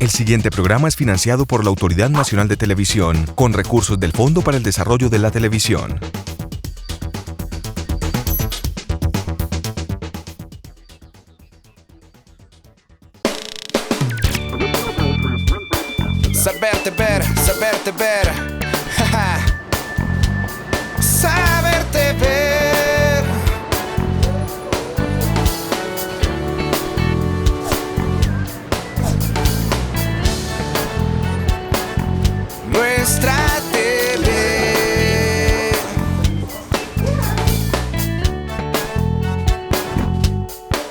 El siguiente programa es financiado por la Autoridad Nacional de Televisión, con recursos del Fondo para el Desarrollo de la Televisión. Saberte ver, saberte ver. Saberte ver. Nuestra TV.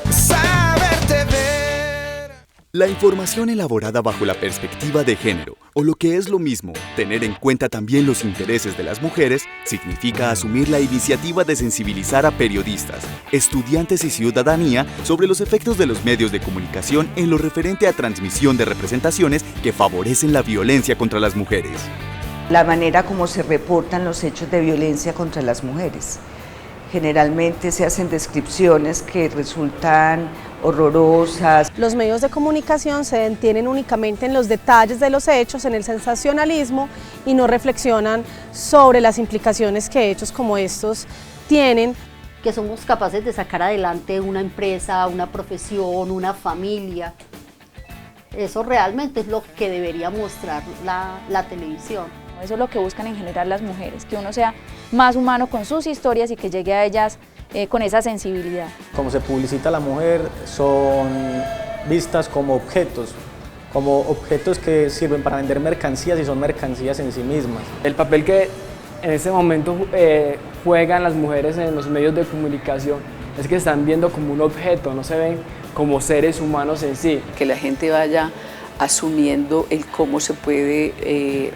Saberte ver. La información elaborada bajo la perspectiva de género, o lo que es lo mismo, tener en cuenta también los intereses de las mujeres, significa asumir la iniciativa de sensibilizar a periodistas, estudiantes y ciudadanía sobre los efectos de los medios de comunicación en lo referente a transmisión de representaciones que favorecen la violencia contra las mujeres. La manera como se reportan los hechos de violencia contra las mujeres. Generalmente se hacen descripciones que resultan horrorosas. Los medios de comunicación se detienen únicamente en los detalles de los hechos, en el sensacionalismo, y no reflexionan sobre las implicaciones que hechos como estos tienen. Que somos capaces de sacar adelante una empresa, una profesión, una familia. Eso realmente es lo que debería mostrar la televisión. Eso es lo que buscan en general las mujeres, que uno sea más humano con sus historias y que llegue a ellas con esa sensibilidad. Como se publicita a la mujer, son vistas como objetos que sirven para vender mercancías y son mercancías en sí mismas. El papel que en este momento juegan las mujeres en los medios de comunicación es que están viendo como un objeto, no se ven como seres humanos en sí. Que la gente vaya asumiendo el cómo se puede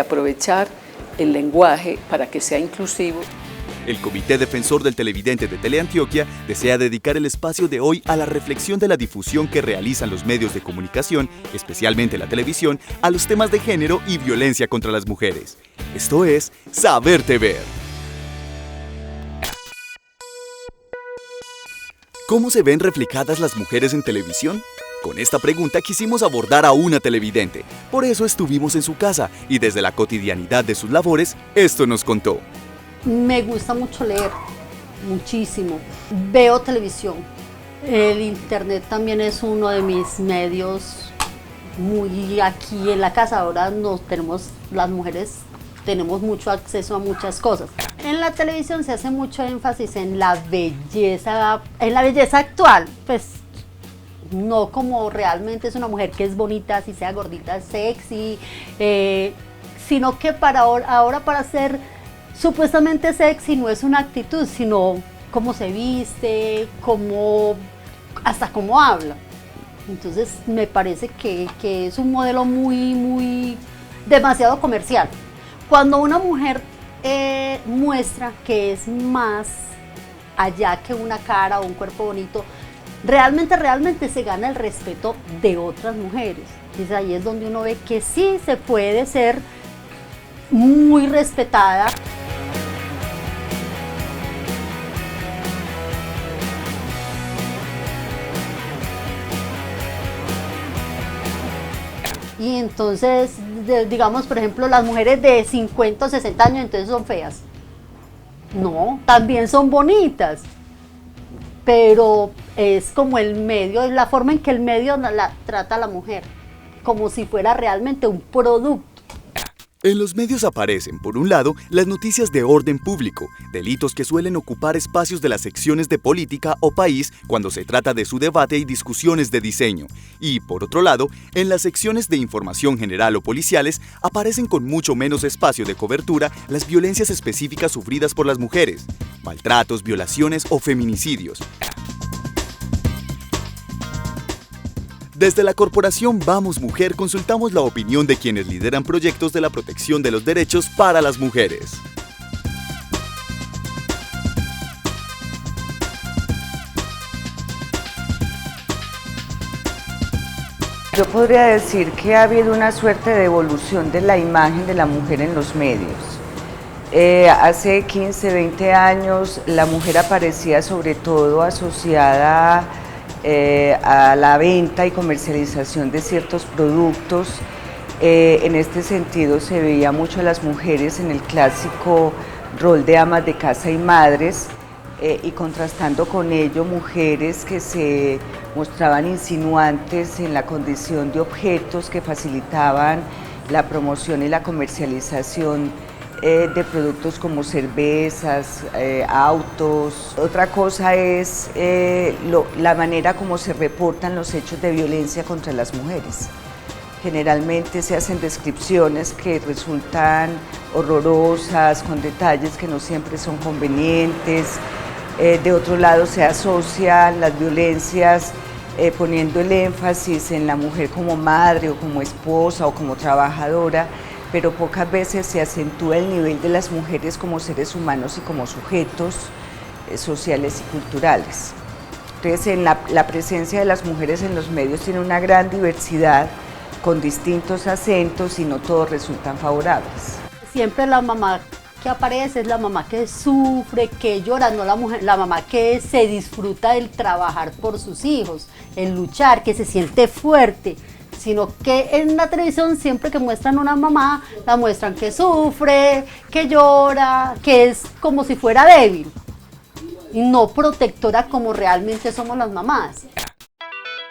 aprovechar el lenguaje para que sea inclusivo. El Comité Defensor del Televidente de Teleantioquia desea dedicar el espacio de hoy a la reflexión de la difusión que realizan los medios de comunicación, especialmente la televisión, a los temas de género y violencia contra las mujeres. Esto es Saberte Ver. ¿Cómo se ven reflejadas las mujeres en televisión? Con esta pregunta quisimos abordar a una televidente, por eso estuvimos en su casa y desde la cotidianidad de sus labores, esto nos contó. Me gusta mucho leer, muchísimo. Veo televisión. El internet también es uno de mis medios muy aquí en la casa. Ahora las mujeres tenemos mucho acceso a muchas cosas. En la televisión se hace mucho énfasis en la belleza actual, pues no como realmente es una mujer que es bonita, así sea gordita, sexy, sino que ahora para ser supuestamente sexy no es una actitud, sino cómo se viste, hasta cómo habla. Entonces me parece que es un modelo muy demasiado comercial. Cuando una mujer muestra que es más allá que una cara o un cuerpo bonito, realmente se gana el respeto de otras mujeres. Y ahí es donde uno ve que sí se puede ser muy respetada. Y entonces, digamos, por ejemplo, las mujeres de 50 o 60 años entonces son feas. No, también son bonitas. Pero es como el medio, es la forma en que el medio trata a la mujer, como si fuera realmente un producto. En los medios aparecen, por un lado, las noticias de orden público, delitos que suelen ocupar espacios de las secciones de política o país cuando se trata de su debate y discusiones de diseño. Y, por otro lado, en las secciones de información general o policiales aparecen con mucho menos espacio de cobertura las violencias específicas sufridas por las mujeres, maltratos, violaciones o feminicidios. Desde la corporación Vamos Mujer consultamos la opinión de quienes lideran proyectos de la protección de los derechos para las mujeres. Yo podría decir que ha habido una suerte de evolución de la imagen de la mujer en los medios. Hace 15, 20 años la mujer aparecía sobre todo asociada a la venta y comercialización de ciertos productos. En este sentido se veía mucho a las mujeres en el clásico rol de amas de casa y madres, y contrastando con ello mujeres que se mostraban insinuantes en la condición de objetos que facilitaban la promoción y la comercialización de productos como cervezas, autos. Otra cosa es la manera como se reportan los hechos de violencia contra las mujeres. Generalmente se hacen descripciones que resultan horrorosas, con detalles que no siempre son convenientes. De otro lado se asocian las violencias poniendo el énfasis en la mujer como madre o como esposa o como trabajadora, pero pocas veces se acentúa el nivel de las mujeres como seres humanos y como sujetos sociales y culturales. Entonces, la presencia de las mujeres en los medios tiene una gran diversidad, con distintos acentos, y no todos resultan favorables. Siempre la mamá que aparece es la mamá que sufre, que llora, no la mamá que se disfruta del trabajar por sus hijos, el luchar, que se siente fuerte, sino que en la televisión siempre que muestran una mamá, la muestran que sufre, que llora, que es como si fuera débil, y no protectora como realmente somos las mamás.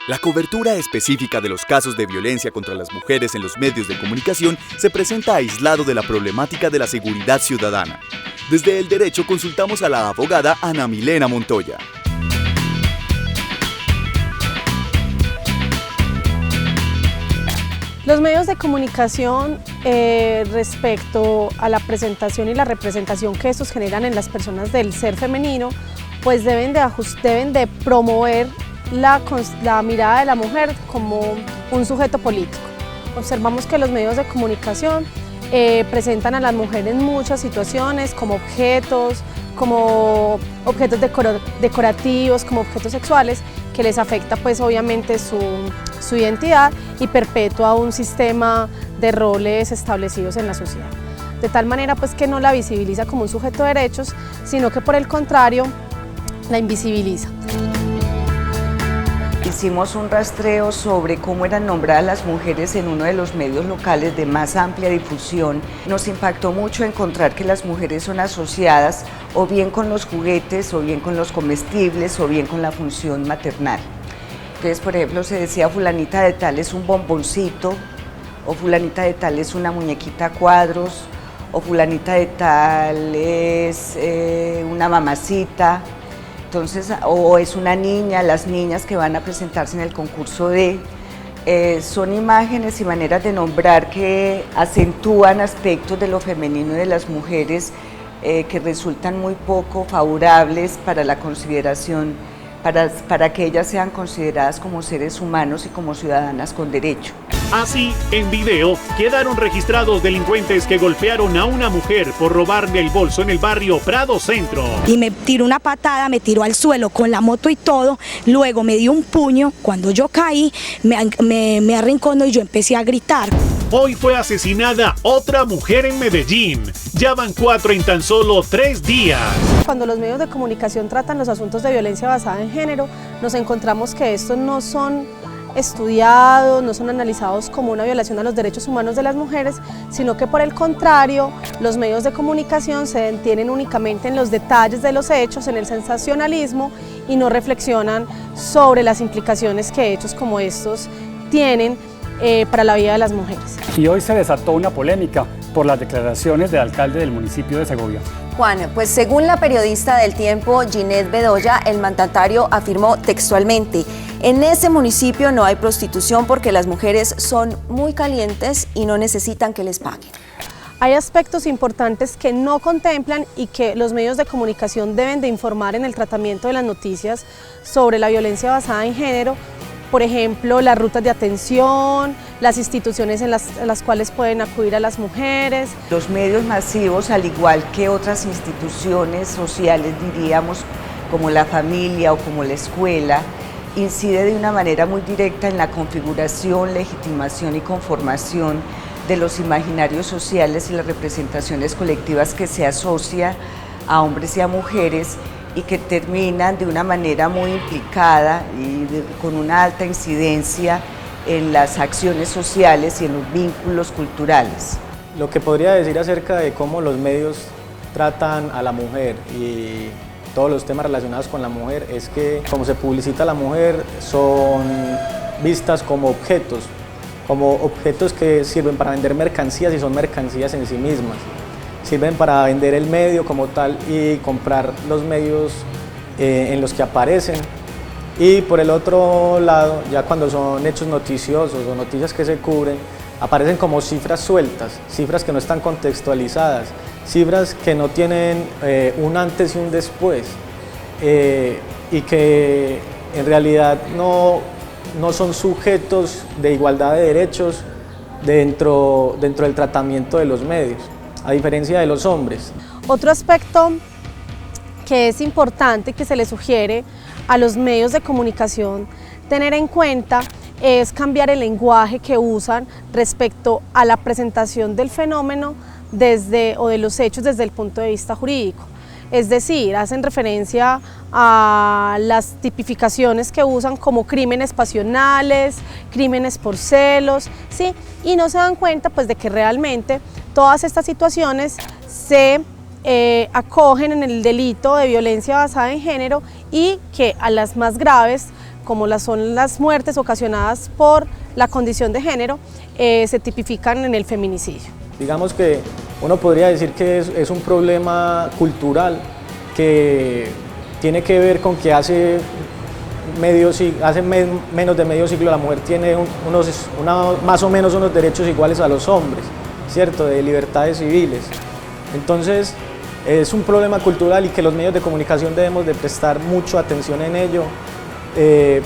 La cobertura específica de los casos de violencia contra las mujeres en los medios de comunicación se presenta aislado de la problemática de la seguridad ciudadana. Desde el derecho consultamos a la abogada Ana Milena Montoya. Los medios de comunicación respecto a la presentación y la representación que estos generan en las personas del ser femenino, pues deben de promover la mirada de la mujer como un sujeto político. Observamos que los medios de comunicación presentan a las mujeres en muchas situaciones como objetos decorativos, como objetos sexuales, que les afecta pues obviamente su identidad y perpetúa un sistema de roles establecidos en la sociedad. De tal manera pues que no la visibiliza como un sujeto de derechos, sino que por el contrario la invisibiliza. Hicimos un rastreo sobre cómo eran nombradas las mujeres en uno de los medios locales de más amplia difusión. Nos impactó mucho encontrar que las mujeres son asociadas o bien con los juguetes, o bien con los comestibles, o bien con la función maternal. Entonces, por ejemplo, se decía fulanita de tal es un bomboncito, o fulanita de tal es una muñequita a cuadros, o fulanita de tal es una mamacita. Entonces, o es una niña, las niñas que van a presentarse en el concurso son imágenes y maneras de nombrar que acentúan aspectos de lo femenino y de las mujeres que resultan muy poco favorables para la consideración, para que ellas sean consideradas como seres humanos y como ciudadanas con derecho. Así, en video, quedaron registrados delincuentes que golpearon a una mujer por robarle el bolso en el barrio Prado Centro. Y me tiró una patada, me tiró al suelo con la moto y todo, luego me dio un puño, cuando yo caí, me arrinconó y yo empecé a gritar. Hoy fue asesinada otra mujer en Medellín. Ya van 4 en tan solo 3 días. Cuando los medios de comunicación tratan los asuntos de violencia basada en género, nos encontramos que estos no son estudiados, no son analizados como una violación a los derechos humanos de las mujeres, sino que por el contrario, los medios de comunicación se detienen únicamente en los detalles de los hechos, en el sensacionalismo, y no reflexionan sobre las implicaciones que hechos como estos tienen para la vida de las mujeres. Y hoy se desató una polémica por las declaraciones del alcalde del municipio de Segovia. Juan, pues según la periodista del Tiempo, Ginette Bedoya, el mandatario afirmó textualmente: en ese municipio no hay prostitución porque las mujeres son muy calientes y no necesitan que les paguen. Hay aspectos importantes que no contemplan y que los medios de comunicación deben de informar en el tratamiento de las noticias sobre la violencia basada en género. Por ejemplo, las rutas de atención, las instituciones en las cuales pueden acudir a las mujeres. Los medios masivos, al igual que otras instituciones sociales, diríamos, como la familia o como la escuela, incide de una manera muy directa en la configuración, legitimación y conformación de los imaginarios sociales y las representaciones colectivas que se asocia a hombres y a mujeres, y que terminan de una manera muy implicada y con una alta incidencia en las acciones sociales y en los vínculos culturales. Lo que podría decir acerca de cómo los medios tratan a la mujer y todos los temas relacionados con la mujer es que como se publicita a la mujer son vistas como objetos que sirven para vender mercancías y son mercancías en sí mismas. Sirven para vender el medio como tal y comprar los medios en los que aparecen. Y por el otro lado, ya cuando son hechos noticiosos o noticias que se cubren, aparecen como cifras sueltas, cifras que no están contextualizadas, cifras que no tienen un antes y un después y que en realidad no son sujetos de igualdad de derechos dentro del tratamiento de los medios, a diferencia de los hombres. Otro aspecto que es importante que se le sugiere a los medios de comunicación tener en cuenta es cambiar el lenguaje que usan respecto a la presentación del fenómeno o de los hechos desde el punto de vista jurídico. Es decir, hacen referencia a las tipificaciones que usan como crímenes pasionales, crímenes por celos, ¿sí? Y no se dan cuenta pues, de que realmente todas estas situaciones se acogen en el delito de violencia basada en género y que a las más graves, como son las muertes ocasionadas por la condición de género, se tipifican en el feminicidio. Digamos que uno podría decir que es un problema cultural que tiene que ver con que hace menos de medio siglo la mujer tiene más o menos unos derechos iguales a los hombres, ¿cierto? De libertades civiles. Entonces es un problema cultural y que los medios de comunicación debemos de prestar mucha atención en ello,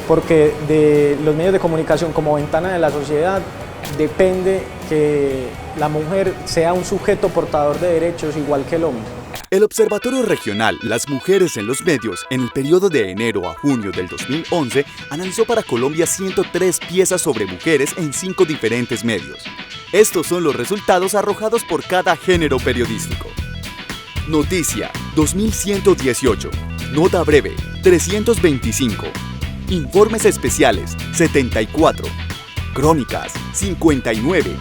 porque de los medios de comunicación como ventana de la sociedad depende que la mujer sea un sujeto portador de derechos igual que el hombre. El Observatorio Regional Las Mujeres en los Medios, en el periodo de enero a junio del 2011, analizó para Colombia 103 piezas sobre mujeres en 5 diferentes medios. Estos son los resultados arrojados por cada género periodístico. Noticia, 2118. Nota breve, 325. Informes especiales, 74. Crónicas, 59.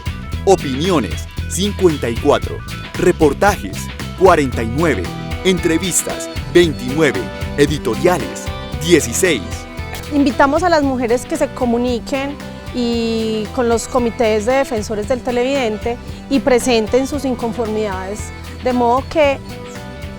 Opiniones, 54. Reportajes, 49. Entrevistas, 29. Editoriales, 16. Invitamos a las mujeres que se comuniquen y con los comités de defensores del televidente y presenten sus inconformidades, de modo que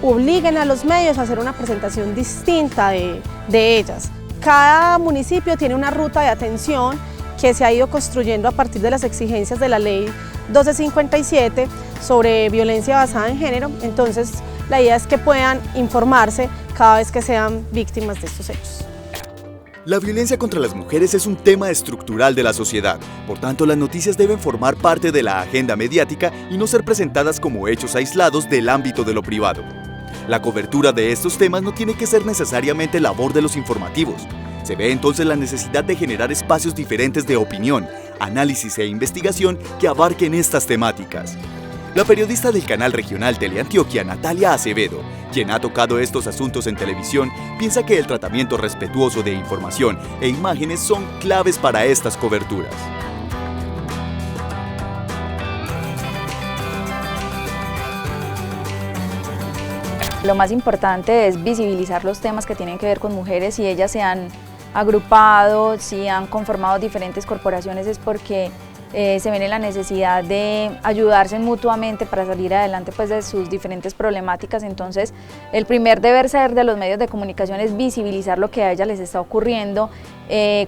obliguen a los medios a hacer una presentación distinta de ellas. Cada municipio tiene una ruta de atención que se ha ido construyendo a partir de las exigencias de la ley 1257 sobre violencia basada en género, entonces la idea es que puedan informarse cada vez que sean víctimas de estos hechos. La violencia contra las mujeres es un tema estructural de la sociedad, por tanto las noticias deben formar parte de la agenda mediática y no ser presentadas como hechos aislados del ámbito de lo privado. La cobertura de estos temas no tiene que ser necesariamente labor de los informativos. Se ve entonces la necesidad de generar espacios diferentes de opinión, análisis e investigación que abarquen estas temáticas. La periodista del canal regional Teleantioquia, Natalia Acevedo, quien ha tocado estos asuntos en televisión, piensa que el tratamiento respetuoso de información e imágenes son claves para estas coberturas. Lo más importante es visibilizar los temas que tienen que ver con mujeres. Si ellas se han agrupado, si han conformado diferentes corporaciones, es porque se ven en la necesidad de ayudarse mutuamente para salir adelante pues, de sus diferentes problemáticas. Entonces, el primer deber ser de los medios de comunicación es visibilizar lo que a ellas les está ocurriendo,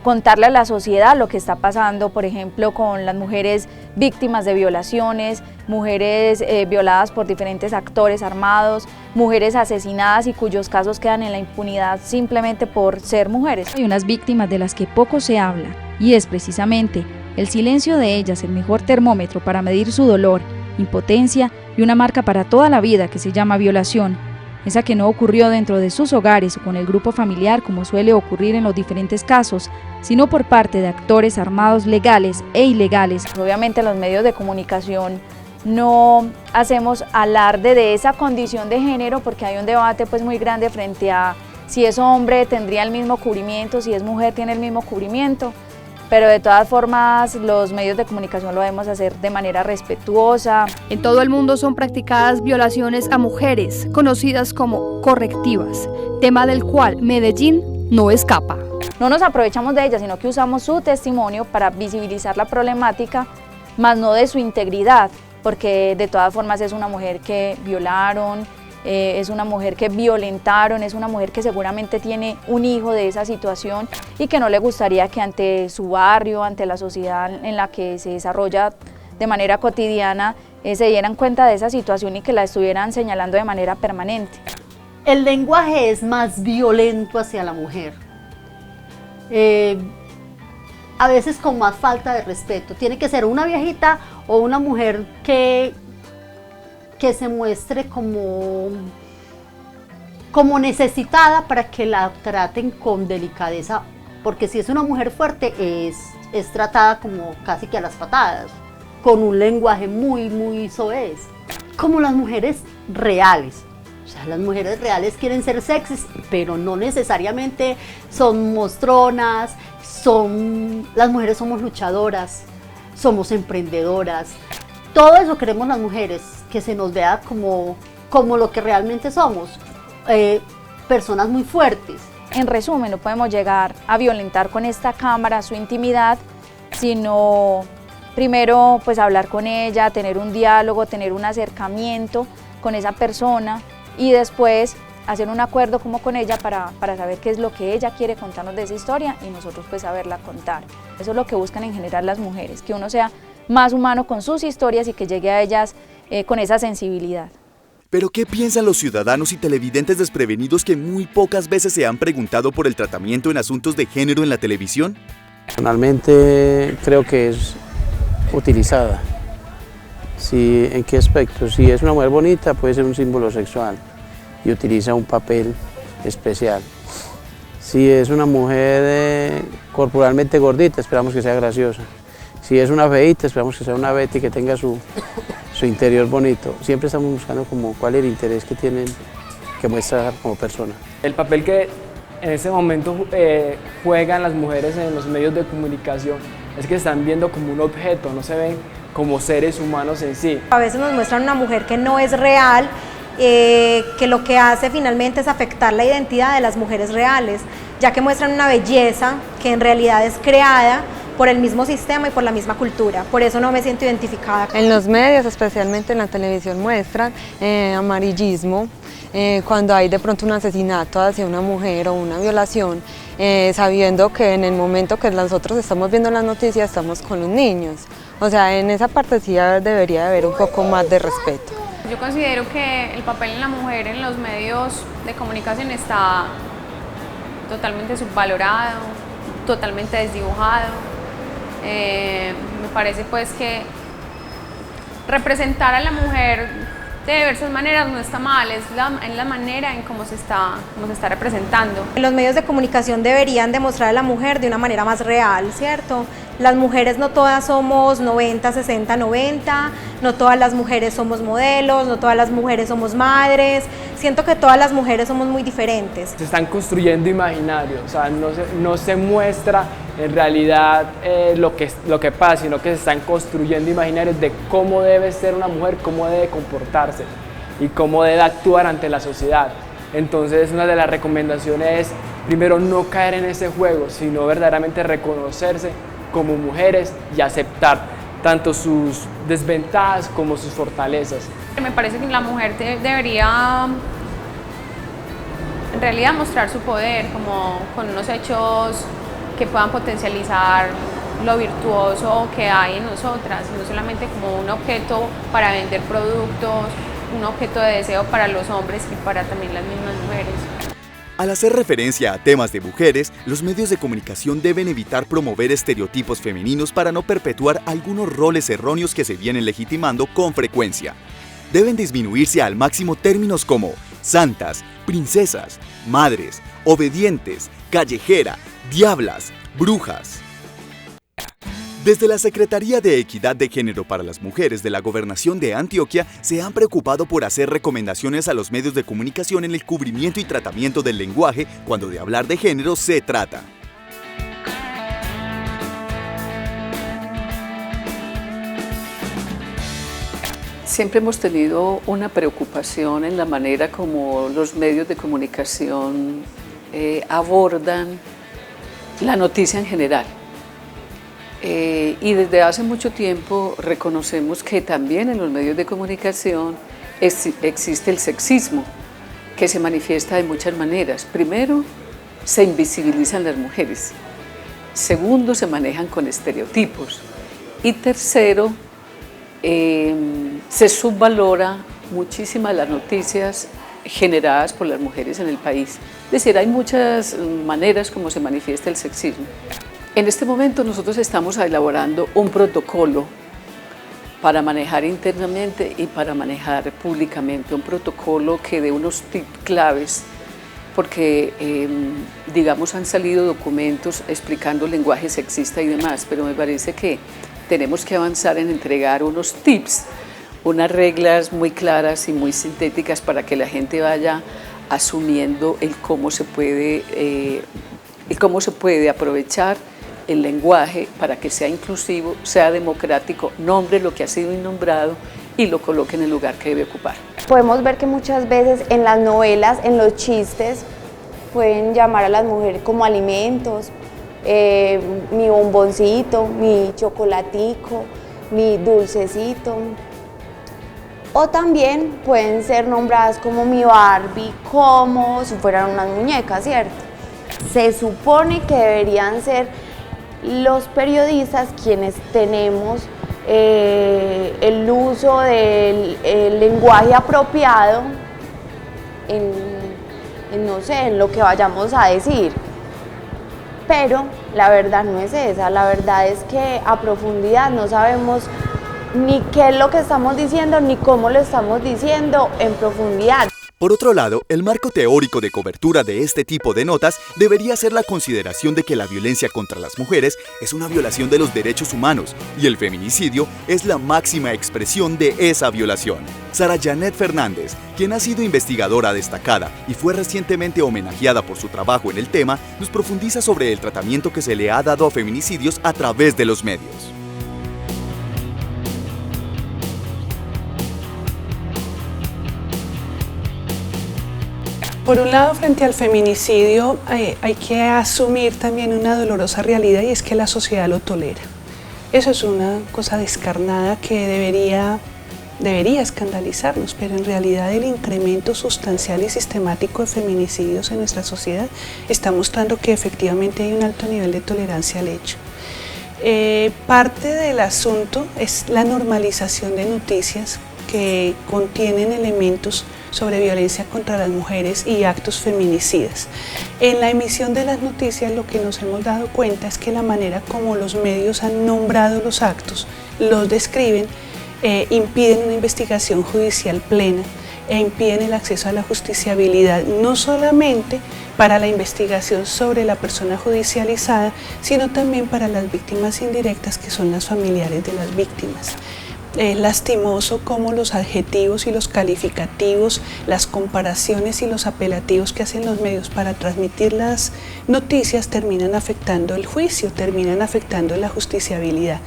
contarle a la sociedad lo que está pasando, por ejemplo, con las mujeres víctimas de violaciones, mujeres violadas por diferentes actores armados, mujeres asesinadas y cuyos casos quedan en la impunidad simplemente por ser mujeres. Hay unas víctimas de las que poco se habla, y es precisamente el silencio de ellas el mejor termómetro para medir su dolor, impotencia y una marca para toda la vida que se llama violación, esa que no ocurrió dentro de sus hogares o con el grupo familiar como suele ocurrir en los diferentes casos, sino por parte de actores armados legales e ilegales. Obviamente los medios de comunicación no hacemos alarde de esa condición de género, porque hay un debate pues muy grande frente a si es hombre tendría el mismo cubrimiento, si es mujer tiene el mismo cubrimiento, pero de todas formas los medios de comunicación lo debemos hacer de manera respetuosa. En todo el mundo son practicadas violaciones a mujeres, conocidas como correctivas, tema del cual Medellín no escapa. No nos aprovechamos de ellas, sino que usamos su testimonio para visibilizar la problemática, más no de su integridad, porque de todas formas es una mujer que violaron, es una mujer que violentaron, es una mujer que seguramente tiene un hijo de esa situación y que no le gustaría que ante su barrio, ante la sociedad en la que se desarrolla de manera cotidiana, se dieran cuenta de esa situación y que la estuvieran señalando de manera permanente. El lenguaje es más violento hacia la mujer, a veces con más falta de respeto. Tiene que ser una viejita o una mujer que se muestre como necesitada para que la traten con delicadeza, porque si es una mujer fuerte es tratada como casi que a las patadas, con un lenguaje muy soez. Como las mujeres reales. O sea, las mujeres reales quieren ser sexys, pero no necesariamente son mostronas, las mujeres somos luchadoras, somos emprendedoras. Todo eso queremos las mujeres, que se nos vea como lo que realmente somos, personas muy fuertes. En resumen, no podemos llegar a violentar con esta cámara su intimidad, sino primero pues hablar con ella, tener un diálogo, tener un acercamiento con esa persona y después hacer un acuerdo como con ella para saber qué es lo que ella quiere contarnos de esa historia y nosotros pues saberla contar. Eso es lo que buscan en general las mujeres, que uno sea más humano con sus historias y que llegue a ellas con esa sensibilidad. ¿Pero qué piensan los ciudadanos y televidentes desprevenidos que muy pocas veces se han preguntado por el tratamiento en asuntos de género en la televisión? Personalmente creo que es utilizada. Sí, ¿en qué aspecto? Si es una mujer bonita puede ser un símbolo sexual y utiliza un papel especial. Si es una mujer corporalmente gordita, esperamos que sea graciosa. Si es una feíta, esperamos que sea una Betty que tenga su interior bonito. Siempre estamos buscando como cuál es el interés que tienen, que muestra como persona. El papel que en ese momento juegan las mujeres en los medios de comunicación es que están viendo como un objeto, no se ven como seres humanos en sí. A veces nos muestran una mujer que no es real, que lo que hace finalmente es afectar la identidad de las mujeres reales, ya que muestran una belleza que en realidad es creada por el mismo sistema y por la misma cultura. Por eso no me siento identificada. En los medios, especialmente en la televisión, muestran amarillismo, cuando hay de pronto un asesinato hacia una mujer o una violación, sabiendo que en el momento que nosotros estamos viendo las noticias estamos con los niños. O sea, en esa parte sí debería haber un poco más de respeto. Yo considero que el papel de la mujer en los medios de comunicación está totalmente subvalorado, totalmente desdibujado. Me parece pues que representar a la mujer de diversas maneras no está mal, es la manera en cómo se está representando. Los medios de comunicación deberían demostrar a la mujer de una manera más real, ¿cierto? Las mujeres no todas somos 90, 60, 90, no todas las mujeres somos modelos, no todas las mujeres somos madres, siento que todas las mujeres somos muy diferentes. Se están construyendo imaginarios, o sea, no se muestra en realidad lo que pasa, sino que se están construyendo imaginarios de cómo debe ser una mujer, cómo debe comportarse y cómo debe actuar ante la sociedad. Entonces una de las recomendaciones es, primero, no caer en ese juego, sino verdaderamente reconocerse como mujeres y aceptar tanto sus desventajas como sus fortalezas. Me parece que la mujer debería en realidad mostrar su poder como con unos hechos que puedan potencializar lo virtuoso que hay en nosotras, no solamente como un objeto para vender productos, un objeto de deseo para los hombres y para también las mismas mujeres. Al hacer referencia a temas de mujeres, los medios de comunicación deben evitar promover estereotipos femeninos para no perpetuar algunos roles erróneos que se vienen legitimando con frecuencia. Deben disminuirse al máximo términos como santas, princesas, madres, obedientes, callejera, diablas, brujas. Desde la Secretaría de Equidad de Género para las Mujeres de la Gobernación de Antioquia se han preocupado por hacer recomendaciones a los medios de comunicación en el cubrimiento y tratamiento del lenguaje cuando de hablar de género se trata. Siempre hemos tenido una preocupación en la manera como los medios de comunicación abordan la noticia en general. Y desde hace mucho tiempo reconocemos que también en los medios de comunicación existe el sexismo, que se manifiesta de muchas maneras. Primero, se invisibilizan las mujeres. Segundo, se manejan con estereotipos. Y tercero, se subvalora muchísimas las noticias generadas por las mujeres en el país. Es decir, hay muchas maneras como se manifiesta el sexismo. En este momento nosotros estamos elaborando un protocolo para manejar internamente y para manejar públicamente, un protocolo que dé unos tips claves, porque digamos han salido documentos explicando lenguaje sexista y demás, pero me parece que tenemos que avanzar en entregar unos tips, unas reglas muy claras y muy sintéticas para que la gente vaya asumiendo el cómo se puede aprovechar el lenguaje para que sea inclusivo, sea democrático, nombre lo que ha sido innombrado y lo coloque en el lugar que debe ocupar. Podemos ver que muchas veces en las novelas, en los chistes, pueden llamar a las mujeres como alimentos, mi bomboncito, mi chocolatico, mi dulcecito. O también pueden ser nombradas como mi Barbie, como si fueran unas muñecas, ¿cierto? Se supone que deberían ser los periodistas quienes tenemos el uso del lenguaje apropiado no sé, en lo que vayamos a decir. Pero la verdad no es esa, la verdad es que a profundidad no sabemos ni qué es lo que estamos diciendo ni cómo lo estamos diciendo en profundidad. Por otro lado, el marco teórico de cobertura de este tipo de notas debería ser la consideración de que la violencia contra las mujeres es una violación de los derechos humanos y el feminicidio es la máxima expresión de esa violación. Sara Janet Fernández, quien ha sido investigadora destacada y fue recientemente homenajeada por su trabajo en el tema, nos profundiza sobre el tratamiento que se le ha dado a feminicidios a través de los medios. Por un lado, frente al feminicidio, hay que asumir también una dolorosa realidad y es que la sociedad lo tolera. Eso es una cosa descarnada que debería escandalizarnos, pero en realidad el incremento sustancial y sistemático de feminicidios en nuestra sociedad está mostrando que efectivamente hay un alto nivel de tolerancia al hecho. Parte del asunto es la normalización de noticias que contienen elementos sobre violencia contra las mujeres y actos feminicidas. En la emisión de las noticias lo que nos hemos dado cuenta es que la manera como los medios han nombrado los actos, los describen, impiden una investigación judicial plena e impiden el acceso a la justiciabilidad, no solamente para la investigación sobre la persona judicializada, sino también para las víctimas indirectas, que son las familiares de las víctimas. Es lastimoso cómo los adjetivos y los calificativos, las comparaciones y los apelativos que hacen los medios para transmitir las noticias terminan afectando el juicio, terminan afectando la justiciabilidad.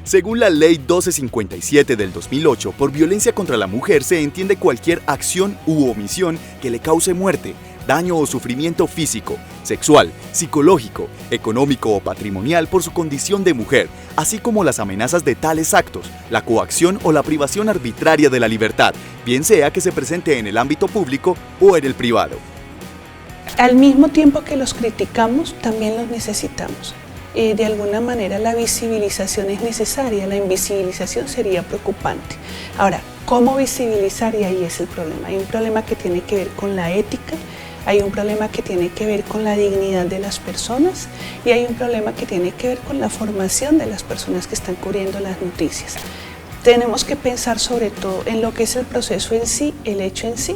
Según la Ley 1257 del 2008, por violencia contra la mujer se entiende cualquier acción u omisión que le cause muerte, daño o sufrimiento físico, sexual, psicológico, económico o patrimonial por su condición de mujer, así como las amenazas de tales actos, la coacción o la privación arbitraria de la libertad, bien sea que se presente en el ámbito público o en el privado. Al mismo tiempo que los criticamos, también los necesitamos. De alguna manera la visibilización es necesaria, la invisibilización sería preocupante. Ahora, ¿cómo visibilizar? Y ahí es el problema. Hay un problema que tiene que ver con la ética, hay un problema que tiene que ver con la dignidad de las personas y hay un problema que tiene que ver con la formación de las personas que están cubriendo las noticias. Tenemos que pensar sobre todo en lo que es el proceso en sí, el hecho en sí,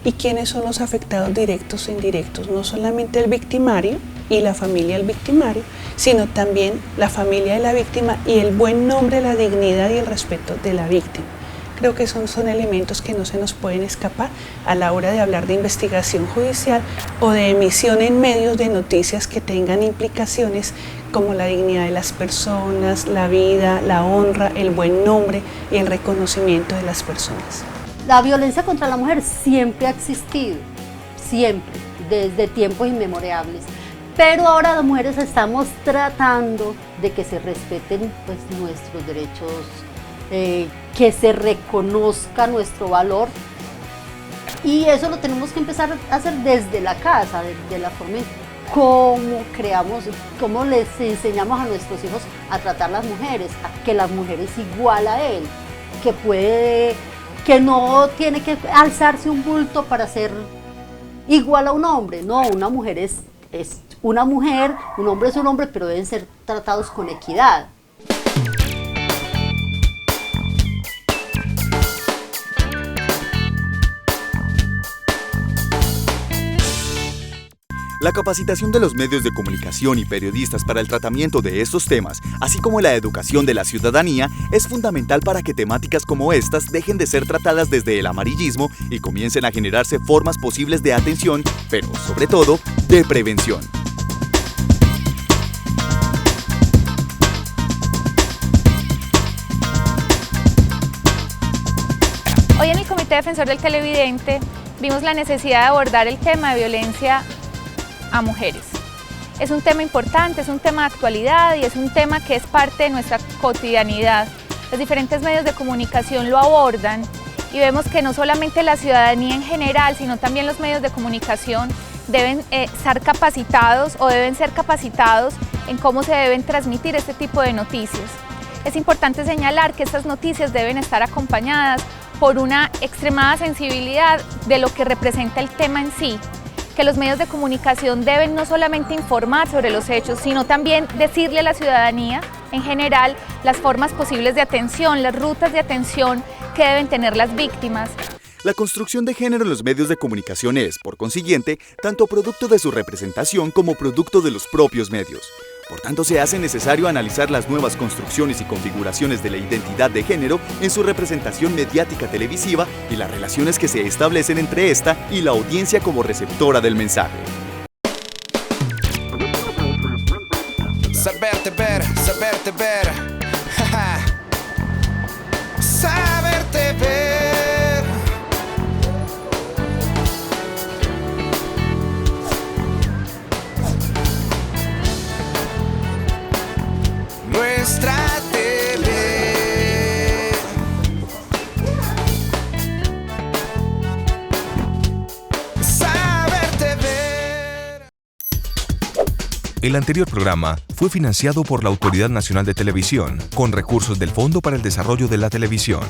y quiénes son los afectados directos e indirectos, no solamente el victimario, y la familia del victimario, sino también la familia de la víctima y el buen nombre, la dignidad y el respeto de la víctima. Creo que son elementos que no se nos pueden escapar a la hora de hablar de investigación judicial o de emisión en medios de noticias que tengan implicaciones como la dignidad de las personas, la vida, la honra, el buen nombre y el reconocimiento de las personas. La violencia contra la mujer siempre ha existido, siempre, desde tiempos inmemorables. Pero ahora las mujeres estamos tratando de que se respeten pues, nuestros derechos, que se reconozca nuestro valor, y eso lo tenemos que empezar a hacer desde la casa, desde la forma en cómo creamos, cómo les enseñamos a nuestros hijos a tratar a las mujeres, a que la mujer es igual a él, que no tiene que alzarse un bulto para ser igual a un hombre. No, una mujer es una mujer, un hombre es un hombre, pero deben ser tratados con equidad. La capacitación de los medios de comunicación y periodistas para el tratamiento de estos temas, así como la educación de la ciudadanía, es fundamental para que temáticas como estas dejen de ser tratadas desde el amarillismo y comiencen a generarse formas posibles de atención, pero sobre todo, de prevención. Hoy en el Comité Defensor del Televidente vimos la necesidad de abordar el tema de violencia a mujeres. Es un tema importante, es un tema de actualidad y es un tema que es parte de nuestra cotidianidad. Los diferentes medios de comunicación lo abordan y vemos que no solamente la ciudadanía en general, sino también los medios de comunicación deben estar capacitados o deben ser capacitados en cómo se deben transmitir este tipo de noticias. Es importante señalar que estas noticias deben estar acompañadas por una extremada sensibilidad de lo que representa el tema en sí, que los medios de comunicación deben no solamente informar sobre los hechos, sino también decirle a la ciudadanía en general las formas posibles de atención, las rutas de atención que deben tener las víctimas. La construcción de género en los medios de comunicación es, por consiguiente, tanto producto de su representación como producto de los propios medios. Por tanto, se hace necesario analizar las nuevas construcciones y configuraciones de la identidad de género en su representación mediática televisiva y las relaciones que se establecen entre esta y la audiencia como receptora del mensaje. Saberte ver, saberte ver. Saberte ver. Nuestra TV. Saberte ver. El anterior programa fue financiado por la Autoridad Nacional de Televisión, con recursos del Fondo para el Desarrollo de la Televisión.